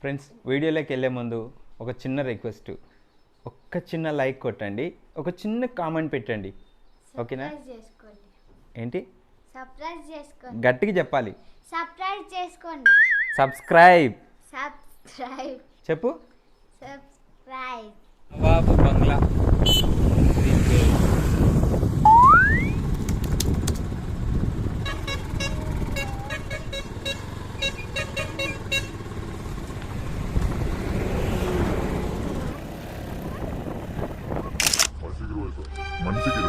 Friends, వీడియోలోకి వెళ్ళే ముందు ఒక చిన్న రిక్వెస్ట్, ఒక్క చిన్న లైక్ కొట్టండి, ఒక చిన్న కామెంట్ పెట్టండి, ఓకేనా? ఏంటి సబ్స్క్రైబ్ చేసుకోండి, గట్టిగా చెప్పాలి. సబ్స్క్రైబ్ చేసుకోండి. సబ్స్క్రైబ్ చెప్పు. సబ్స్క్రైబ్. నవాబు బంగ్లా. మనిషికి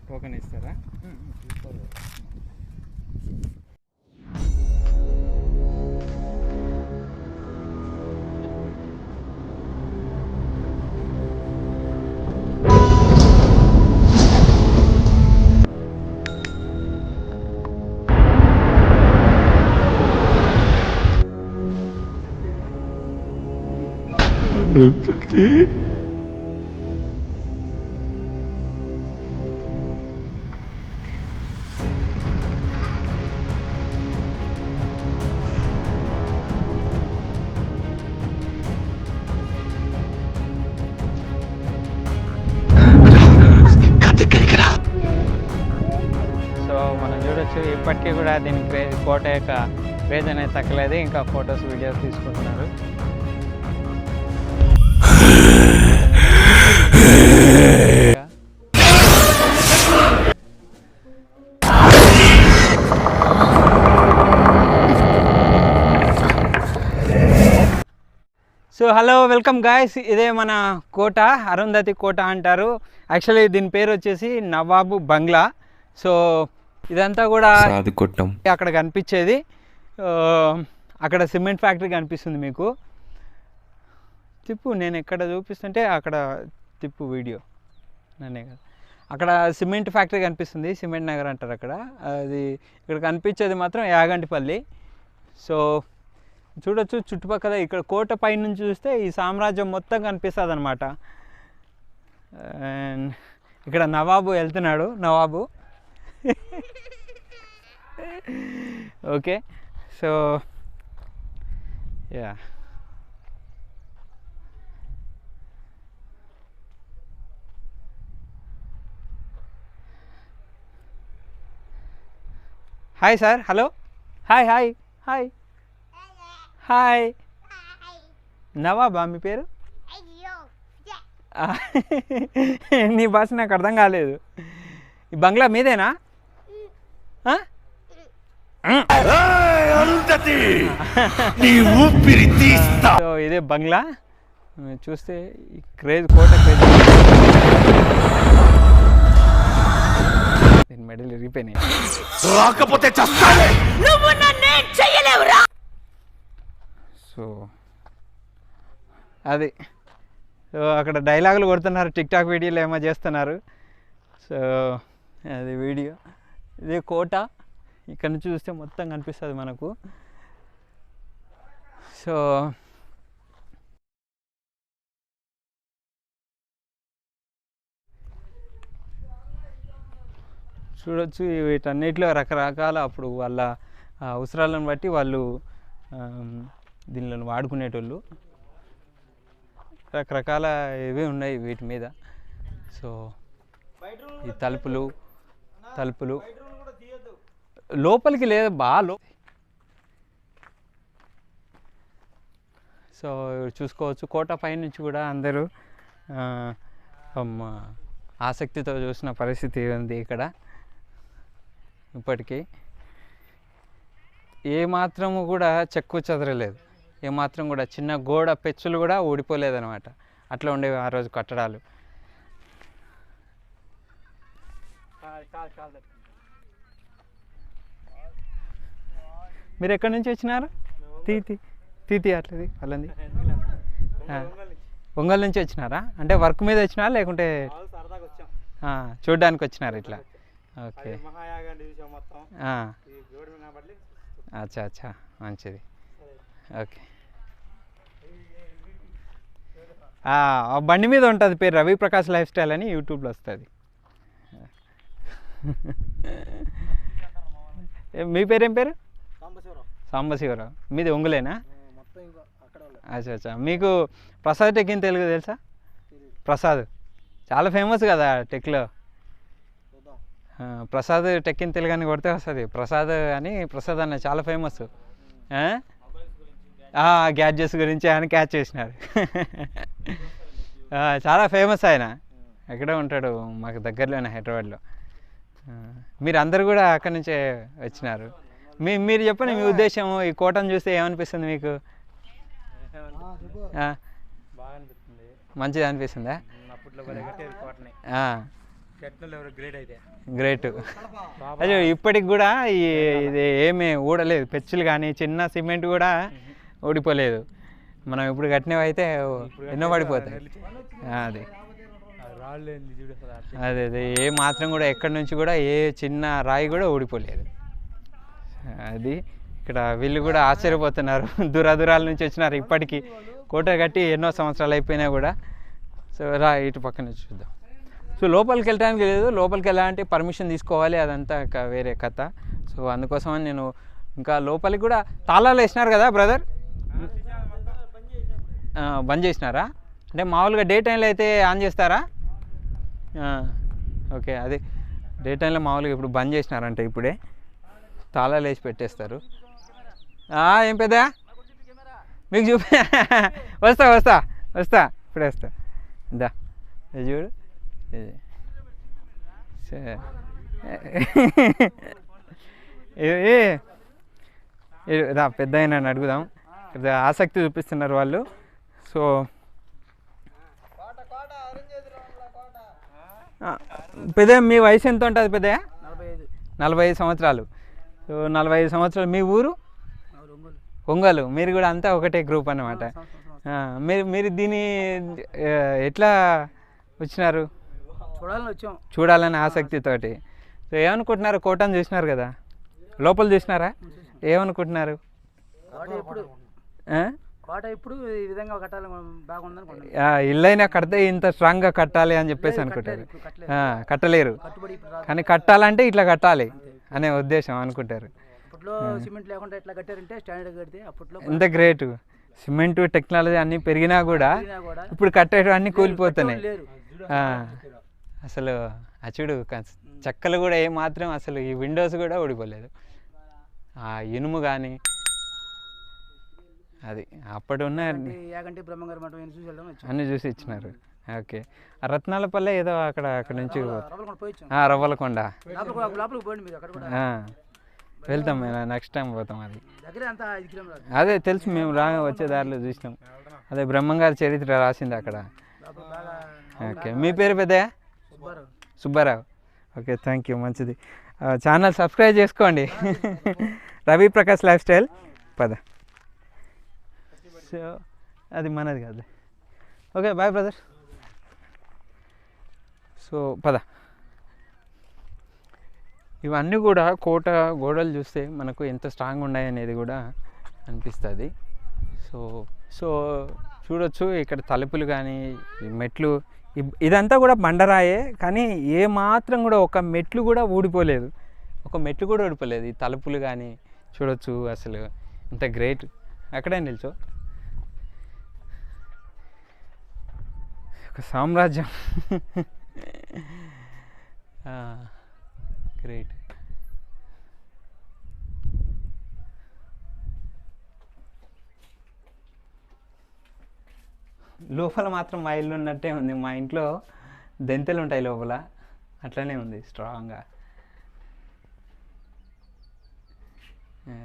టోకెన్ ఇస్తారా? సో మనం చూడొచ్చు, ఇప్పటికీ కూడా దీని క్రేజ్, కోట యొక్క క్రేజ్ అనేది తగ్గలేదు. ఇంకా ఫొటోస్, వీడియోస్ తీసుకుంటున్నారు. So hello, welcome guys. ఇదే మన కోట, అరుంధతి కోట అంటారు. యాక్చువల్లీ దీని పేరు వచ్చేసి నవాబు బంగ్లా. సో ఇదంతా కూడా అక్కడ కనిపించేది. అక్కడ సిమెంట్ ఫ్యాక్టరీ కనిపిస్తుంది మీకు. తిప్పు, నేను ఎక్కడ చూపిస్తుంటే అక్కడ తిప్పు వీడియో, నన్నే కదా. అక్కడ సిమెంట్ ఫ్యాక్టరీ కనిపిస్తుంది, సిమెంట్ నగర్ అంటారు అక్కడ. అది ఇక్కడ కనిపించేది మాత్రం యాగంటిపల్లి. సో చూడొచ్చు చుట్టుపక్కల, ఇక్కడ కోట పై నుంచి చూస్తే ఈ సామ్రాజ్యం మొత్తం కనిపిస్తుంది అనమాట. అండ్ ఇక్కడ నవాబు వెళ్తున్నాడు, Nawab. Okay, so yeah, hi sir. Hello, hi hi hi hi. నవాబా మీ పేరు? నీ భాష నాకు అర్థం కాలేదు. ఈ బంగ్లా మీదేనా? సో ఇదే బంగ్లా. చూస్తే ఈ క్రేజ్, కోట క్రేజ్. నేను మెడల్ ఇరిగిపోయినాయి. సో అది, సో అక్కడ డైలాగులు కొడుతున్నారు, టిక్టాక్ వీడియోలు ఏమో చేస్తున్నారు. సో అది వీడియో. ఇదే కోట, ఇక్కడ నుంచి చూస్తే మొత్తం కనిపిస్తుంది మనకు. సో చూడొచ్చు, వీటన్నిటిలో రకరకాల అప్పుడు వాళ్ళ అవసరాలను బట్టి వాళ్ళు దీనిలో వాడుకునేటోళ్ళు. రకరకాల ఇవి ఉన్నాయి వీటి మీద. సో ఈ తలుపులు లోపలికి లేదు బాగా. సో చూసుకోవచ్చు, కోట పై నుంచి కూడా అందరూ ఆసక్తితో చూసిన పరిస్థితి ఉంది ఇక్కడ. ఇప్పటికీ ఏమాత్రము కూడా చెక్కు చెదరలేదు, ఏమాత్రం కూడా చిన్న గోడ పెచ్చులు కూడా ఊడిపోలేదన్నమాట. అట్లా ఉండేవి ఆ రోజు కట్టడాలు. మీరు ఎక్కడి నుంచి వచ్చినారు? తీతి అట్లది వాళ్ళది ఒంగోలు నుంచి వచ్చినారా? అంటే వర్క్ మీద వచ్చినారా లేకుంటే చూడడానికి వచ్చినారు ఇట్లా? ఓకే, అచ్చా అచ్చా, మంచిది. ఓకే. ఆ బండి మీద ఉంటుంది పేరు రవి ప్రకాష్ లైఫ్ స్టైల్ అని యూట్యూబ్లో వస్తుంది. మీ పేరేం పేరు? సాంబశివరావు. మీది ఒంగులేనా? అచ్చా అచ్చా. మీకు ప్రసాద్ టెక్ ఇన్ తెలుగు తెలుసా? ప్రసాద్ చాలా ఫేమస్ కదా టెక్లో. ప్రసాద్ టెక్ ఇన్ తెలుగు అని కొడితే వస్తుంది. ప్రసాద్ అన్న చాలా ఫేమస్. గ్యాడ్జెట్స్ గురించి ఆయన క్యాచ్ చేసినారు. చాలా ఫేమస్ ఆయన. ఎక్కడే ఉంటాడు, మాకు దగ్గరలోనే హైదరాబాద్లో. మీరు అందరు కూడా అక్కడి నుంచే వచ్చినారు. మీరు చెప్పండి మీ ఉద్దేశం. ఈ కోటను చూస్తే ఏమనిపిస్తుంది మీకు? మంచిది అనిపిస్తుందా? గ్రేట్. అదే ఇప్పటికి కూడా ఇది ఏమీ ఊడలేదు, పెచ్చులు కానీ చిన్న సిమెంట్ కూడా ఊడిపోలేదు. మనం ఇప్పుడు కట్టినవి అయితే ఎన్నో పడిపోతాయి. అది అదే అదే ఏ మాత్రం కూడా ఎక్కడి నుంచి కూడా ఏ చిన్న రాయి కూడా ఊడిపోలేదు. అది ఇక్కడ వీళ్ళు కూడా ఆశ్చర్యపోతున్నారు. దూరాల నుంచి వచ్చినారు. ఇప్పటికీ కోట కట్టి ఎన్నో సంవత్సరాలు అయిపోయినా కూడా. సో రా ఇటు పక్కన చూద్దాం. సో లోపలికి వెళ్ళడానికి లేదు, లోపలికి వెళ్ళాలంటే పర్మిషన్ తీసుకోవాలి, అదంతా వేరే కథ. సో అందుకోసమని నేను ఇంకా లోపలికి కూడా తాళాలు వేసినారు కదా బ్రదర్? బంద్ చేసినారా? అంటే మామూలుగా డే టైంలో అయితే ఆన్ చేస్తారా? ఓకే. అది డే టైంలో మామూలుగా ఇప్పుడు బంద్ చేసినారంటే ఇప్పుడే తాళాలు వేసి పెట్టేస్తారు. ఏం పెద్ద మీకు వస్తా ఇప్పుడే వస్తా. దా చూడు రా పెద్ద అయినా అడుగుదాం. ఆసక్తి చూపిస్తున్నారు వాళ్ళు. సో పెద్ద మీ వయసు ఎంత ఉంటుంది పెద్ద? 45 సంవత్సరాలు. సో 45 సంవత్సరాలు. మీ ఊరు? ఒంగోలు. మీరు కూడా అంతా ఒకటే గ్రూప్ అన్నమాట. మీరు దీన్ని ఎట్లా వచ్చినారు? చూడాలని ఆసక్తితోటి. సో ఏమనుకుంటున్నారు? కోటను చూసినారు కదా, లోపల చూసినారా? ఏమనుకుంటున్నారు? ఇల్లైనా కడితే ఇంత స్ట్రాంగ్గా కట్టాలి అని చెప్పేసి అనుకుంటారు. కట్టలేరు, కానీ కట్టాలంటే ఇట్లా కట్టాలి అనే ఉద్దేశం అనుకుంటారు. ఎంత గ్రేట్. సిమెంట్ టెక్నాలజీ అన్నీ పెరిగినా కూడా ఇప్పుడు కట్టేటివి అన్నీ కూలిపోతున్నాయి. అసలు చూడు చెక్కలు కూడా ఏమాత్రం అసలు ఈ విండోస్ కూడా ఊడిపోలేదు. ఇనుము కానీ అది అప్పటి ఉన్న అన్నీ చూసి ఇచ్చినారు. ఓకే. రత్నాలపల్లె ఏదో అక్కడ నుంచి రవ్వలకొండ వెళ్తాం. నెక్స్ట్ టైం పోతాం. అది అదే తెలుసు, మేము వచ్చే దారిలో చూసినాం. అదే బ్రహ్మంగారి చరిత్ర రాసింది అక్కడ. ఓకే. మీ పేరు పెద్దయ్య? సుబ్బారావు. Okay, thank you. మంచిది. ఛానల్ సబ్స్క్రైబ్ చేసుకోండి. Ravi Prakash lifestyle. పద. సో అది మనది కాదు. Okay, bye brother. సో పద. ఇవన్నీ కూడా కోట గోడలు చూస్తే మనకు ఎంత స్ట్రాంగ్ ఉన్నాయి అనేది కూడా అనిపిస్తుంది. సో చూడొచ్చు ఇక్కడ తలుపులు కానీ మెట్లు ఇదంతా కూడా బండరాయే, కానీ ఏ మాత్రం కూడా ఒక మెట్లు కూడా ఊడిపోలేదు. ఈ తలుపులు కానీ చూడొచ్చు. అసలు ఇంత గ్రేట్. అక్కడే నిల్చో. ఒక సామ్రాజ్యం. గ్రేట్. లోపల మాత్రం మా ఇల్లు ఉన్నట్టే ఉంది. మా ఇంట్లో దెంతెలు ఉంటాయి లోపల, అట్లనే ఉంది స్ట్రాంగ్గా.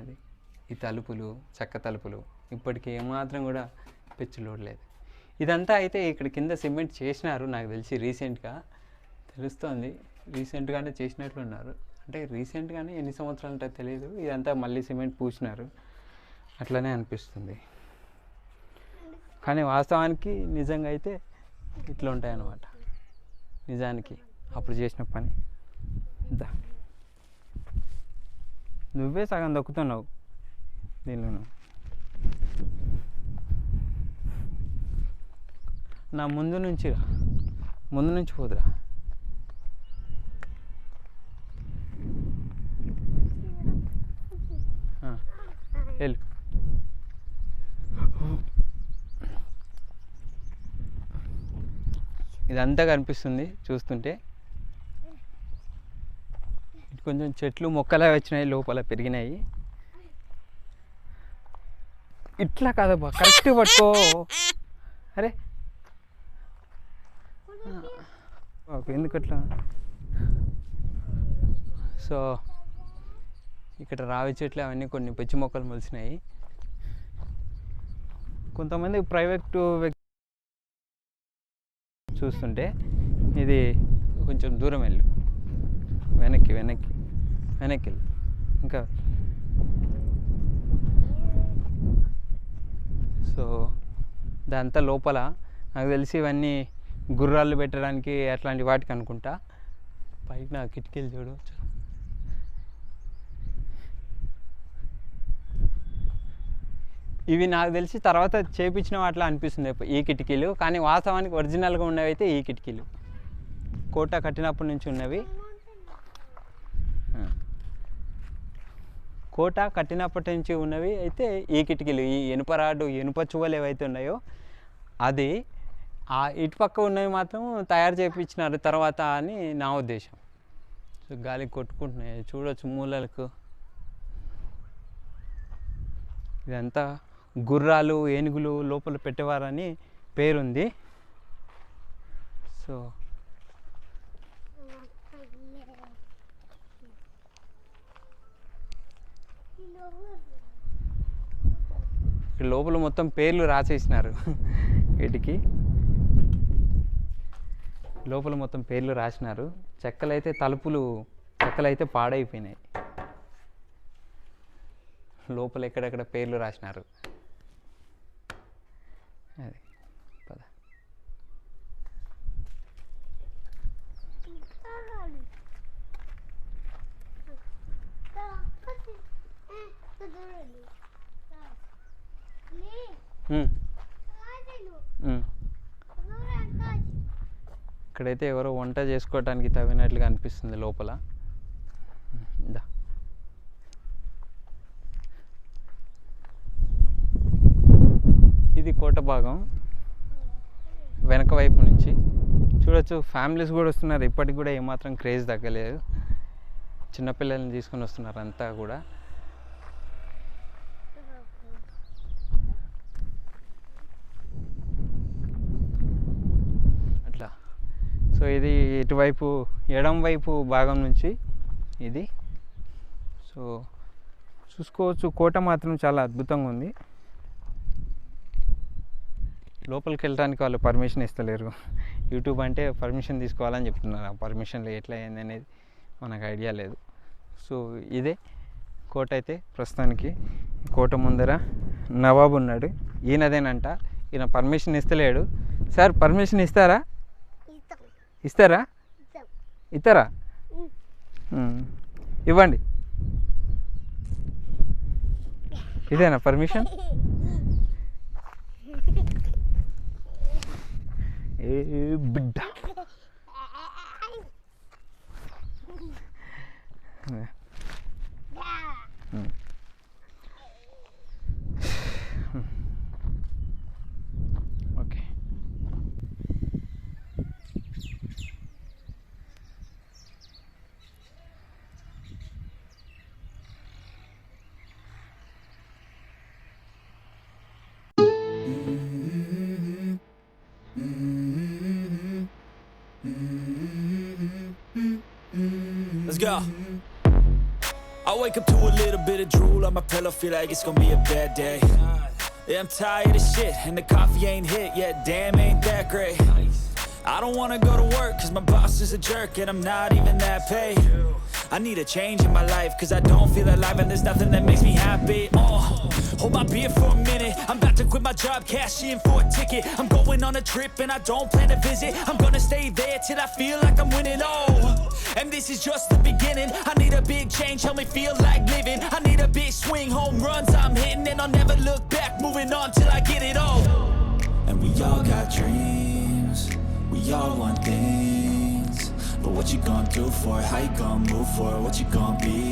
అది ఈ తలుపులు, చెక్క తలుపులు ఇప్పటికీ ఏమాత్రం కూడా పెచ్చులోడలేదు. ఇదంతా అయితే ఇక్కడ కింద సిమెంట్ చేసినారు నాకు తెలిసి. రీసెంట్గా తెలుస్తోంది, రీసెంట్గానే చేసినట్లున్నారు. అంటే రీసెంట్గానే ఎన్ని సంవత్సరాలు అంటే తెలియదు. ఇదంతా మళ్ళీ సిమెంట్ పూసినారు, అట్లనే అనిపిస్తుంది. కానీ వాస్తవానికి నిజంగా అయితే ఇట్లా ఉంటాయి అన్నమాట. నిజానికి అప్పుడు చేసిన పని. నువ్వే సగం దొక్కుతున్నావు దీనిలో. నా ముందు నుంచి రా, ముందు నుంచి పోదురా. వెళ్ళు. ఇదంతా కనిపిస్తుంది చూస్తుంటే. కొంచెం చెట్లు మొక్కలే వచ్చినాయి, లోపల పెరిగినాయి. ఇట్లా కాదబ్బా, కరెక్ట్ పట్టుకో. అరే ఎందుకు అట్లా? సో ఇక్కడ రావి చెట్లు అవన్నీ కొన్ని పిచ్చి మొక్కలు మొలిసినాయి. కొంతమంది ప్రైవేట్ చూస్తుంటే ఇది కొంచెం దూరం వెళ్ళు, వెనక్కి వెనక్కి వెనక్కి వెళ్ళు. ఇంకా సో దాంతా లోపల నాకు తెలిసి ఇవన్నీ గుర్రాలు పెట్టడానికి అట్లాంటి వాటికి అనుకుంటా. పైకి నా కిటికీలు చూడవచ్చు. ఇవి నాకు తెలిసి తర్వాత చేపించిన వాటిలో అనిపిస్తుంది ఈ కిటికీలు, కానీ వాస్తవానికి ఒరిజినల్గా ఉన్నవి అయితే ఈ కిటికీలు. కోట కట్టినప్పటి నుంచి ఉన్నవి, కోట కట్టినప్పటి నుంచి ఉన్నవి అయితే ఈ కిటికీలు. ఈ ఇనుప రాడు, ఇనుప చువ్వలు ఏవైతే ఉన్నాయో అది ఆ ఇటుపక్క ఉన్నవి మాత్రం తయారు చేయించినారు తర్వాత అని నా ఉద్దేశం. సో గాలికి కొట్టుకుంటున్నాయి చూడవచ్చు మూలలకు. ఇదంతా గుర్రాలు, ఏనుగులు లోపల పెట్టేవారని పేరుంది. సో ఇక్కడ లోపల మొత్తం పేర్లు రాసేసినారు. వీటికి లోపల మొత్తం పేర్లు రాసినారు. చెక్కలైతే చెక్కలైతే పాడైపోయినాయి. లోపల ఎక్కడెక్కడ పేర్లు రాసినారు. అది పద. ఇక్కడైతే ఎవరో వంట చేసుకోవడానికి తవ్వినట్లుగా అనిపిస్తుంది లోపల. ఇది కోట భాగం వెనక వైపు నుంచి చూడొచ్చు. ఫ్యామిలీస్ కూడా వస్తున్నారు. ఇప్పటికి కూడా ఏమాత్రం క్రేజ్ తగ్గలేదు. చిన్నపిల్లల్ని తీసుకొని వస్తున్నారు అంతా కూడా. అట్లా. సో ఇది ఇటువైపు ఎడం వైపు భాగం నుంచి ఇది. సో చూసుకోవచ్చు, కోట మాత్రం చాలా అద్భుతంగా ఉంది. లోపలికి వెళ్ళడానికి వాళ్ళు పర్మిషన్ ఇస్తలేరు. యూట్యూబ్ అంటే పర్మిషన్ తీసుకోవాలని చెప్తున్నారు. ఆ పర్మిషన్లు ఎట్లా అయింది అనేది మనకు ఐడియా లేదు. సో ఇదే కోట అయితే ప్రస్తుతానికి. కోట ముందర నవాబు ఉన్నాడు. ఈయనదేనంట. ఈయన పర్మిషన్ ఇస్తలేడు. సార్ పర్మిషన్ ఇస్తారా? ఇస్తారా? ఇస్తారా? ఇవ్వండి. ఇదేనా పర్మిషన్? ఏ బిడ్డ okay. Let's go. I wake up to a little bit of drool on my pillow, feel like it's gonna be a bad day. Yeah, I'm tired of shit, and the coffee ain't hit yet, damn ain't that great. I don't wanna go to work, cause my boss is a jerk, and I'm not even that paid. I need a change in my life, cause I don't feel alive, and there's nothing that makes me happy. Hold my beer for a minute, I'm about to quit my job, cash in for a ticket. I'm going on a trip, and I don't plan to visit. I'm gonna stay there till I feel like I'm winning, and this is just the beginning. I need a big change, help me feel like living. I need a big swing, home runs I'm hitting, and I'll never look back, moving on till I get it all. And we all got dreams, we all want things. But what you gonna do for it? How you gonna move for it? What you gonna be?